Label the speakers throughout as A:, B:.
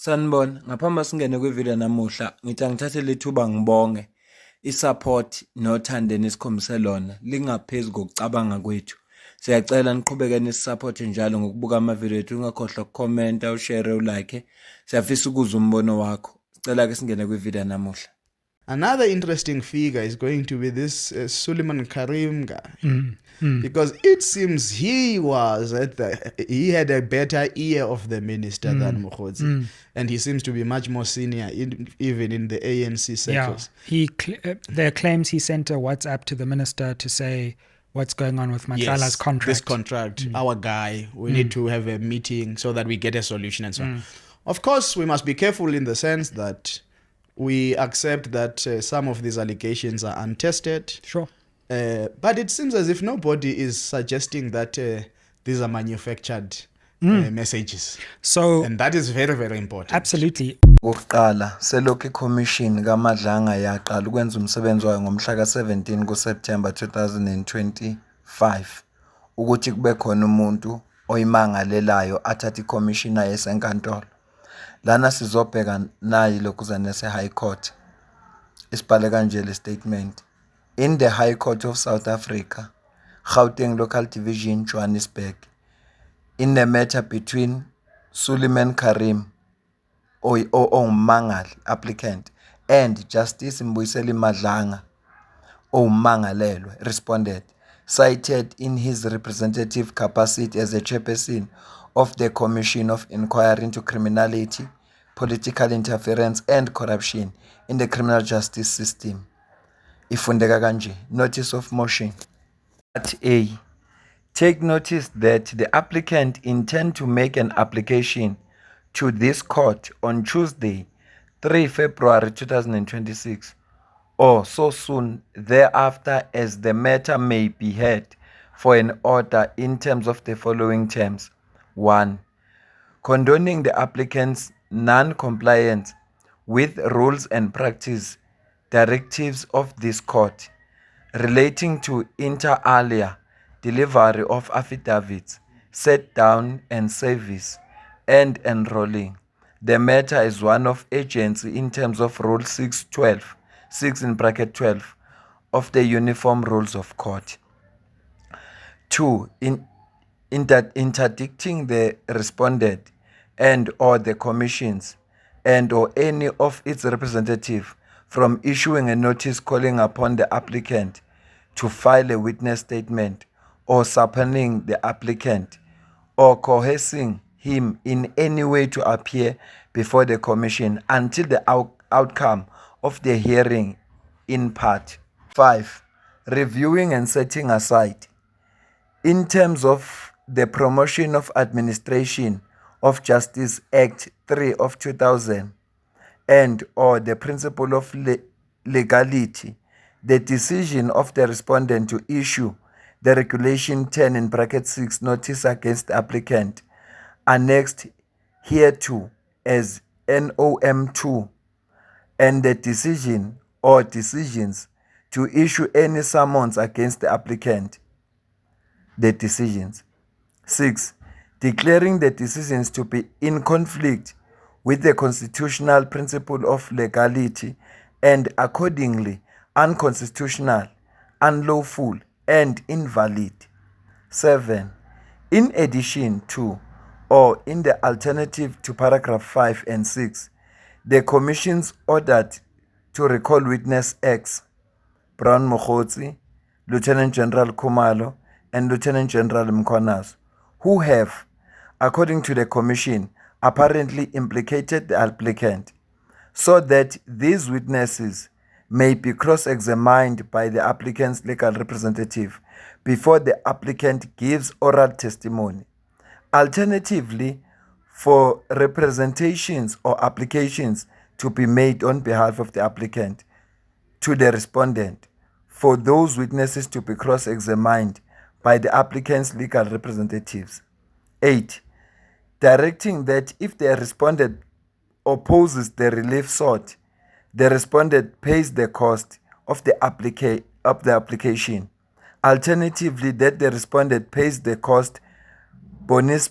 A: Sanibona, ngaphambi singene kwivideo namuhla, ngithi angithathe lethuba ngibonge i-support nothando nesikhombise lona lingaphezu kokucabanga kwethu. Siyacela niqhubeke nisiphote njalo ngokubuka amavideo ethu, ungakhohlwa ukukhomenta, ushare, ulike. Siyafisa ukuzwa umbono wakho. Sicela ke singene kwivideo namuhla.
B: Another interesting figure is going to be this Suleiman Karim guy. Because it seems he had a better ear of the minister than Mokhodzi. And he seems to be much more senior, even in the ANC circles.
C: Yeah, there are claims he sent a WhatsApp to the minister to say what's going on with Matlala's contract.
B: This contract, our guy, we need to have a meeting so that we get a solution and so on. Of course, we must be careful in the sense that we accept that some of these allegations are untested.
C: Sure.
B: But it seems as if nobody is suggesting that these are manufactured messages. And that is very, very important.
C: Absolutely.
A: Okokuqala, selokhu iCommission kaMadlanga yaqala ukwenza umsebenzi wayo ngomhla ka-17 kuSeptember 2025 ukuthi kube khona umuntu oyimangalelayo athatha iCommissioner yesenkantolo. Lana sizobheka nayi lokuzana nase-High Court. Isibhale kanje le statement. In the High Court of South Africa, Gauteng Local Division, Johannesburg, in the matter between Suleiman Karim, or Mangal applicant, and Justice Mbuyiseli Madlanga, or Mangalelwe, responded, cited in his representative capacity as a chairperson of the Commission of Inquiry into Criminality, Political Interference and Corruption in the Criminal Justice System. Ifundeka kanje, notice of motion. Part A. Take notice that the applicant intend to make an application to this court on Tuesday, 3 February 2026, or so soon thereafter as the matter may be heard for an order in terms of the following terms. 1. Condoning the applicant's non-compliance with rules and practice directives of this court relating to inter alia delivery of affidavits, set down and service, and enrolling. The matter is one of agency in terms of Rule 612, 6 in bracket 12 of the Uniform Rules of Court. 2. Interdicting the respondent and or the commissions and or any of its representative from issuing a notice calling upon the applicant to file a witness statement or subpoenaing the applicant or coercing him in any way to appear before the commission until the outcome of the hearing in part. 5. Reviewing and setting aside, in terms of the Promotion of Administration of Justice Act 3 of 2000 and or the principle of legality, the decision of the respondent to issue the Regulation 10 in bracket 6 notice against the applicant annexed hereto as NOM2 and the decision or decisions to issue any summons against the applicant. The decisions. 6. Declaring the decisions to be in conflict with the constitutional principle of legality and accordingly unconstitutional, unlawful, and invalid. 7. In addition to or in the alternative to paragraph 5 and 6, the commission's ordered to recall witness X, Brown Mokhodzi, Lieutenant General Khumalo, and Lieutenant General Mkhwanazi, who have, according to the commission, apparently implicated the applicant, so that these witnesses may be cross-examined by the applicant's legal representative before the applicant gives oral testimony. Alternatively, for representations or applications to be made on behalf of the applicant to the respondent, for those witnesses to be cross-examined by the applicant's legal representatives. 8. Directing that if the respondent opposes the relief sought, the respondent pays the cost of the application. Alternatively, that the respondent pays the cost bonis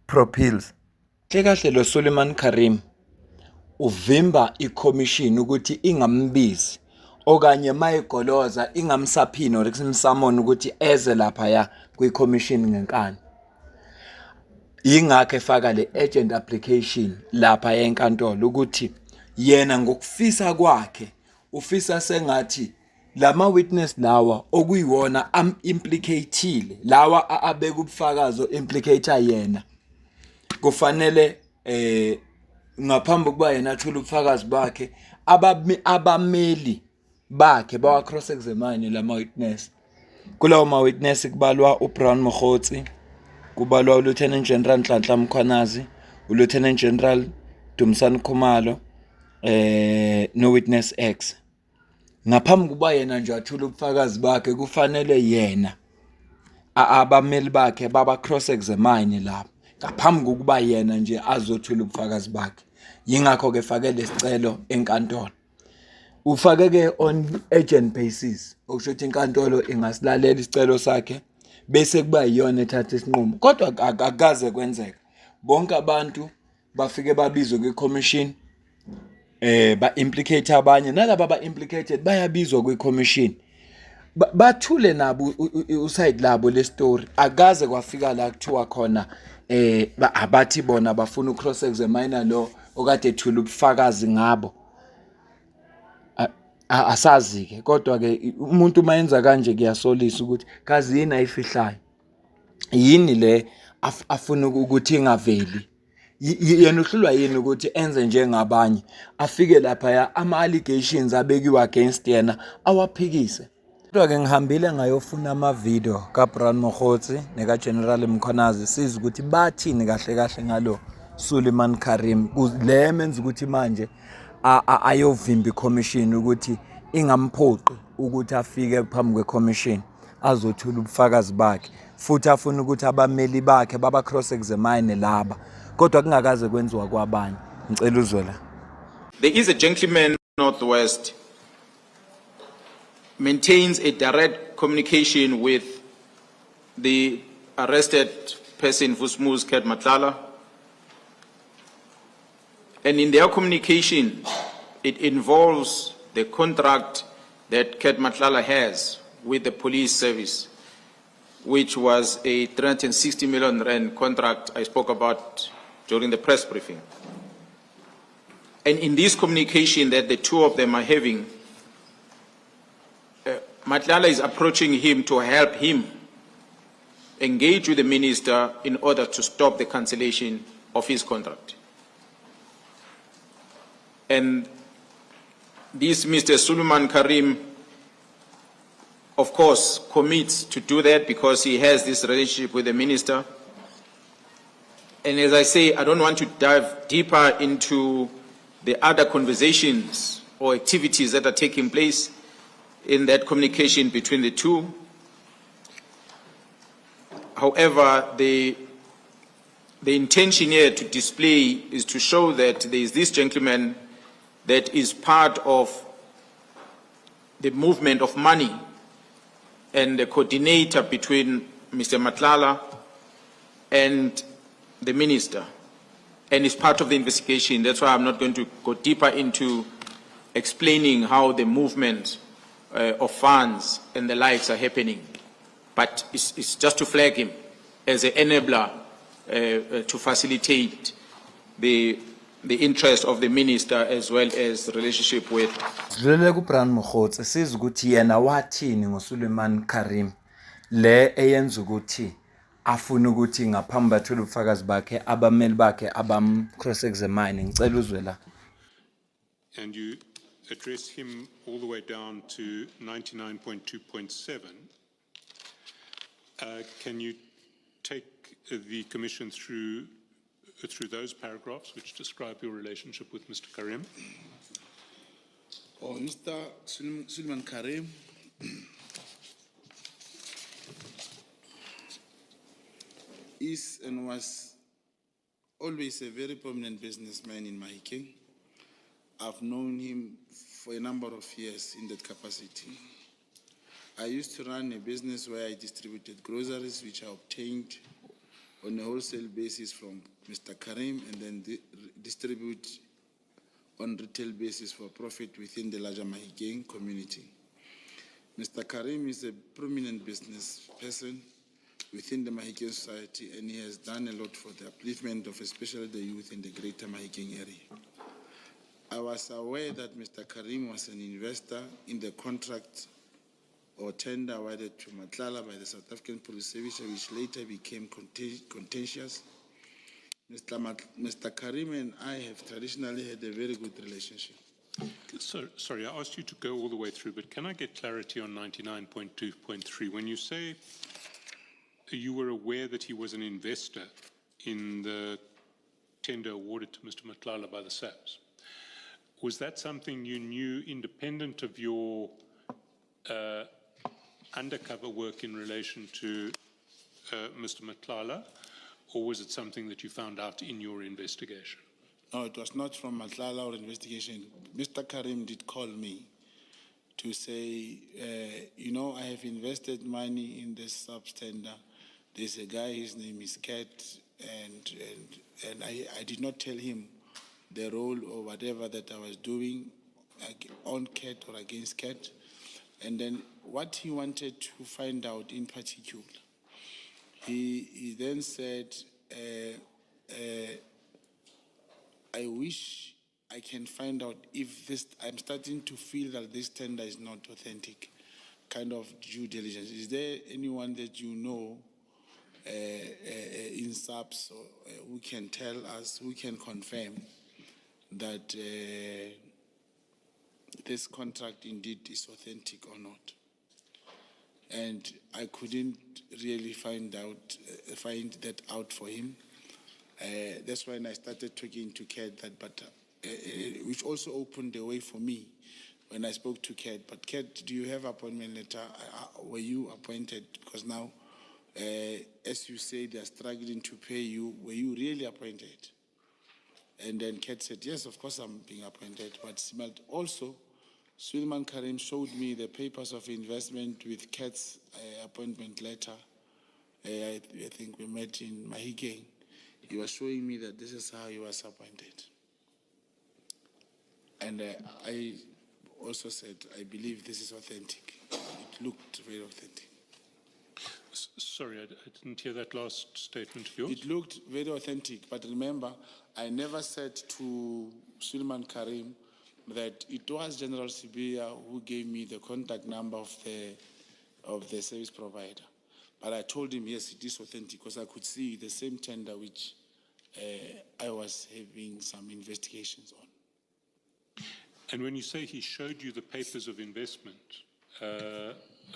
A: propils. kahle lo Suleiman Karim uvimba iCommission ukuthi ingambizi okanye mayigoloza ingamsaphini or isimsamona ukuthi eze lapha ya kwiCommission ngenkani. Ingakho efaka le urgent application lapha enkantolo ukuthi yena ngokufisa kwakhe ufisa sengathi lama witness lawa okuyiwona implicateile lawa abeka ubufakazi implicator yena kufanele ngaphambi kuba yena athola ubufakazi bakhe abameli bakhe bawa cross examine lama witness. Kulawo ma witness kubalwa uBrown Mogotsi, kubalwa uLieutenant General Nhlanhla Mkhwanazi, uLieutenant General Dumsani Khumalo no witness X. Ngaphambi kuba yena nje athola ubufakazi bakhe kufanele yena abameli bakhe baba cross examine lapho ngaphambi kokuba yena nje azothola ubufakazi bakhe. Yingakho ke fake lesicelo enkantolo. Ufake ke on urgent basis okusho ukuthi inkantolo ingasilalela isicelo sakhe bese kuba yiyona ethatha isinqumo. Kodwa akaze kwenzeka. Bonke abantu bafike babizwe kwiCommission ba implicate abanye nalabo aba implicated bayabizwa kwiCommission. Bathule nabo uside labo le story. Akaze kwafika la kuthiwa khona abathi bona bafuna ucross examine lo okade ethula ubufakazi ngabo. Asazi ke kodwa ke umuntu mayenza kanje kuyasolisa ukuthi kazi yini ayifihlayo. Yini le afuna ukuthi ingaveli. Yena uhlulwa yini ukuthi enze njengabanye afike lapha ya ama allegations abekiwe against yena awaphikise. Kodwa ke ngihambile ngayofuna ama video kaBrown Mogotsi neka General Mkhwanazi siza ukuthi bathini kahle kahle ngalo Suleiman Karim le menza ukuthi manje ayovimba iCommission ukuthi ingamphoqi ukuthi afike phambi kweCommission azothola ubufakazi bakhe futhi afuna ukuthi abameli bakhe baba cross examine laba kodwa kungakaze kwenziwa kwabanye. Ngicela uzwe la.
D: There is a gentleman Northwest maintains a direct communication with the arrested person Vusmus Ket Matlala, and in their communication it involves the contract that Ket Matlala has with the police service, which was a 360 million rand contract I spoke about during the press briefing. And in this communication that the two of them are having, Matlala is approaching him to help him engage with the minister in order to stop the cancellation of his contract. And this Mr. Suleiman Karim, of course, commits to do that because he has this relationship with the minister. And as I say, I don't want to dive deeper into the other conversations or activities that are taking place in that communication between the two. However, the intention here to display is to show that there is this gentleman that is part of the movement of money and the coordinator between Mr. Matlala and the minister, and is part of the investigation. That's why I'm not going to go deeper into explaining how the movement of funds and the likes are happening. But it's just to flag him as an enabler to facilitate the interest of the minister as well as the relationship with.
A: Dlule kuBrown Mogotsi siza ukuthi yena wathini ngoSuleiman Karim le eyenza ukuthi afuna ukuthi ngaphambi bathola ubufakazi bakhe abameli bakhe abam cross examine. Ngicela uzwe la.
E: And you address him all the way down to 99.2.7. Can you take the Commission through those paragraphs which describe your relationship with Mr. Karim?
F: Oh, Mr. Suleiman Karim is and was always a very prominent businessman in Mahikeng. I've known him for a number of years in that capacity. I used to run a business where I distributed groceries which I obtained on a wholesale basis from Mr. Karim and then distribute on retail basis for profit within the larger Mahikeng community. Mr. Karim is a prominent business person within the Mahikeng society, and he has done a lot for the upliftment of especially the youth in the greater Mahikeng area. I was aware that Mr. Karim was an investor in the contract or tender awarded to Matlala by the South African Police Service, which later became contentious. Mr. Karim and I have traditionally had a very good relationship.
E: So, sorry, I asked you to go all the way through, but can I get clarity on 99.2.3? When you say you were aware that he was an investor in the tender awarded to Mr. Matlala by the SAPS, was that something you knew independent of your undercover work in relation to Mr. Matlala, or was it something that you found out in your investigation?
F: No, it was not from Matlala or investigation. Mr. Karim did call me to say, you know, I have invested money in this sub-tender. There's a guy, his name is Kat, and I did not tell him the role or whatever that I was doing on Kat or against Kat. And then what he wanted to find out in particular, he then said, I wish I can find out if this, I'm starting to feel that this tender is not authentic, kind of due diligence. Is there anyone that you know in SAPS who can tell us, who can confirm that this contract indeed is authentic or not? And I couldn't really find that out for him. That's when I started talking to Kat, which also opened the way for me when I spoke to Kat. But Kat, do you have appointment letter? Were you appointed? Because now, as you say, they are struggling to pay you. Were you really appointed? And then Kat said, yes, of course I'm being appointed. But also, Suleiman Karim showed me the papers of investment with Kat's appointment letter. I think we met in Mahikeng. He was showing me that this is how he was appointed. And I also said, I believe this is authentic. It looked very authentic.
E: Sorry, I didn't hear that last statement of yours.
F: It looked very authentic, but remember, I never said to Suleiman Karim that it was General Sibia who gave me the contact number of the service provider. But I told him, yes, it is authentic, because I could see the same tender which I was having some investigations on.
E: And when you say he showed you the papers of investment,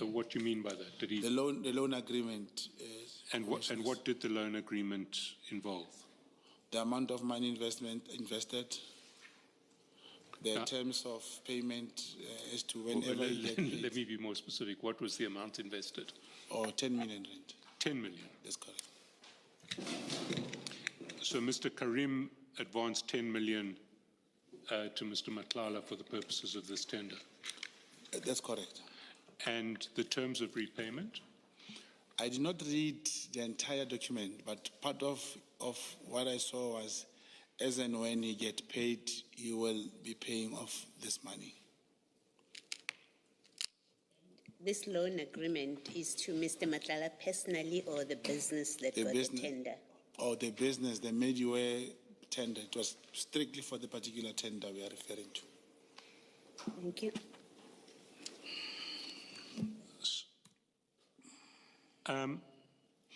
E: what do you mean by that? Did he?
F: The loan agreement.
E: And what did the loan agreement involve?
F: The amount of money invested, the terms of payment as to whenever you get paid.
E: Let me be more specific. What was the amount invested?
F: 10 million rand.
E: 10 million.
F: That's correct.
E: So Mr. Karim advanced 10 million to Mr. Matlala for the purposes of this tender.
F: That's correct.
E: And the terms of repayment?
F: I did not read the entire document, but part of what I saw was, as and when he gets paid, he will be paying off this money.
G: This loan agreement is to Mr. Matlala personally, or the business that got the tender?
F: Or the business, the Mediware tender. It was strictly for the particular tender we are referring to.
G: Thank you.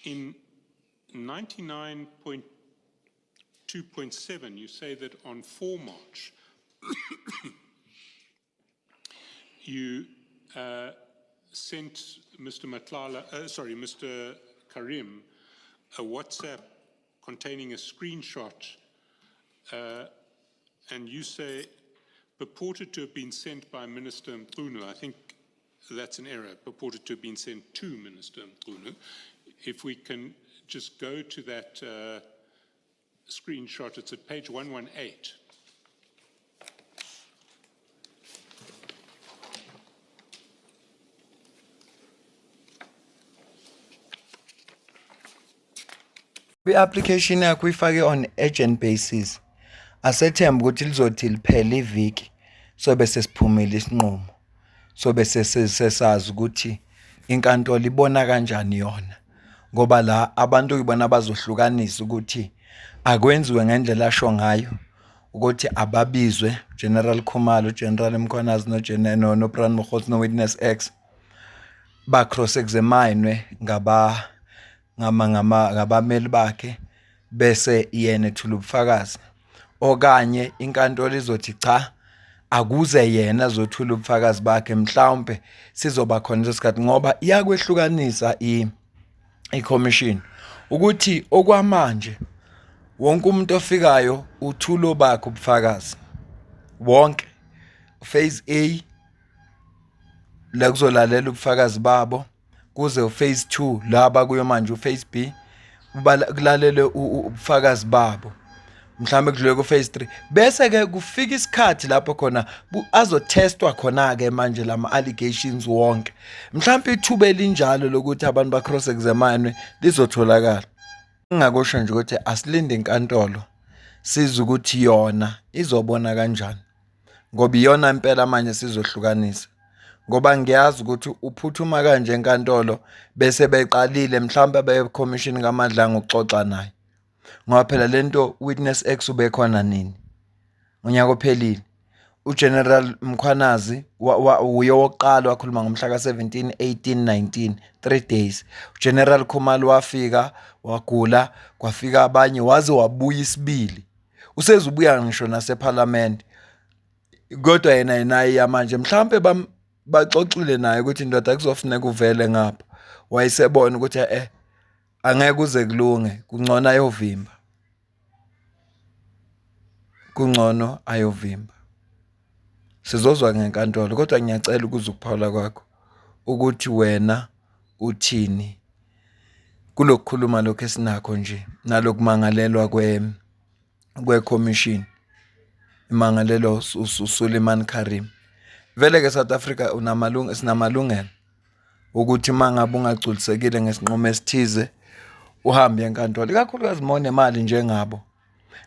E: In 99.2.7, you say that on 4 March, you sent Mr. Karim a WhatsApp containing a screenshot, and you say purported to have been sent by Minister Mkhunu. I think that's an error, purported to have been sent to Minister Mkhunu. If we can just go to that screenshot, it's at page 118.
A: Kwi-application yakho uyifake on urgent basis. Asethemba ukuthi lizothi liphela iviki sobe sesiphumile isinqumo. Sobe sesazi ukuthi inkantolo ibona kanjani yona. Ngoba la abantu ibona bazohlukanisa ukuthi akwenziwe ngendlela asho ngayo ukuthi ababizwe General Khumalo, General Mkhwanazi no Brand Mokgotsi no Witness X ba cross examine ngabameli bakhe bese yena ethula ubufakazi. Okanye inkantolo izothi cha akuze yena azothula ubufakazi bakhe, mhlawumbe sizoba khona lesikhathi ngoba iyakwehlukanisa i-commission ukuthi okwamanje wonke umuntu ofikayo uthulo bakhe ubufakazi wonke. Phase A la kuzolalela ubufakazi babo, kuze phase 2 laba kuyo manje phase B kulalele ubufakazi babo, mhlawumbe kudlule ku phase 3 bese ke kufika isikhathi lapho khona azotestwa khona ke manje lama allegations wonke. Mhlawumbe ithuba elinjalo lokuthi abantu ba cross examine lizotholakala. Ngakosho nje ukuthi asilinde inkantolo siza ukuthi yona izobona kanjani, ngoba iyona impela manje sizohlukanisa. Ngoba ngiyazi ukuthi uphuthuma kanje enkantolo bese beqalile mhlawumbe be-commission kaMadlanga ukuxoxa naye. Ngoba phela lento Witness X ubekhona nini? Unyaka ophelile. uGeneral Mkhwanazi uye wokuqala wakhuluma ngomhla ka-17, 18, 19, 3 days. uGeneral Khumalo wafika wagula, kwafika abanye waze wabuya isibili. Usezubuya ngisho naseParliament. Kodwa yena naye manje mhlawumbe baxoxile naye ukuthi indoda kuzofuneka uvele ngapha. Wayesebona ukuthi angeke kuze kulunge, kungcono ayovimba. Kungcono ayovimba. Sizozwa ngenkantolo kodwa ngiyacela ukuzukuphawula kwakho ukuthi wena uthini kulokukhuluma lokho esinakho nje nalokumangalelwa kwe-commission, imangalelwa uSuleiman Karim. Vele ke South Africa sinamalungelo ukuthi mangabe ungagculisekile ngesinqumo esithize uhambe enkantolo, ikakhulukazi mawune imali njengabo.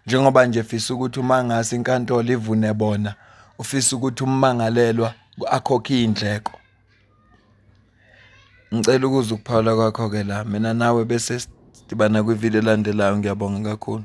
A: Njengoba nje fisa ukuthi umangasi inkantolo ivune bona, ufisa ukuthi ummangalelwa akhokhe indleko. Ngicela ukuzukuphawula kwakho ke la mina nawe bese sidibana kwivideo elandelayo. Ngiyabonga kakhulu.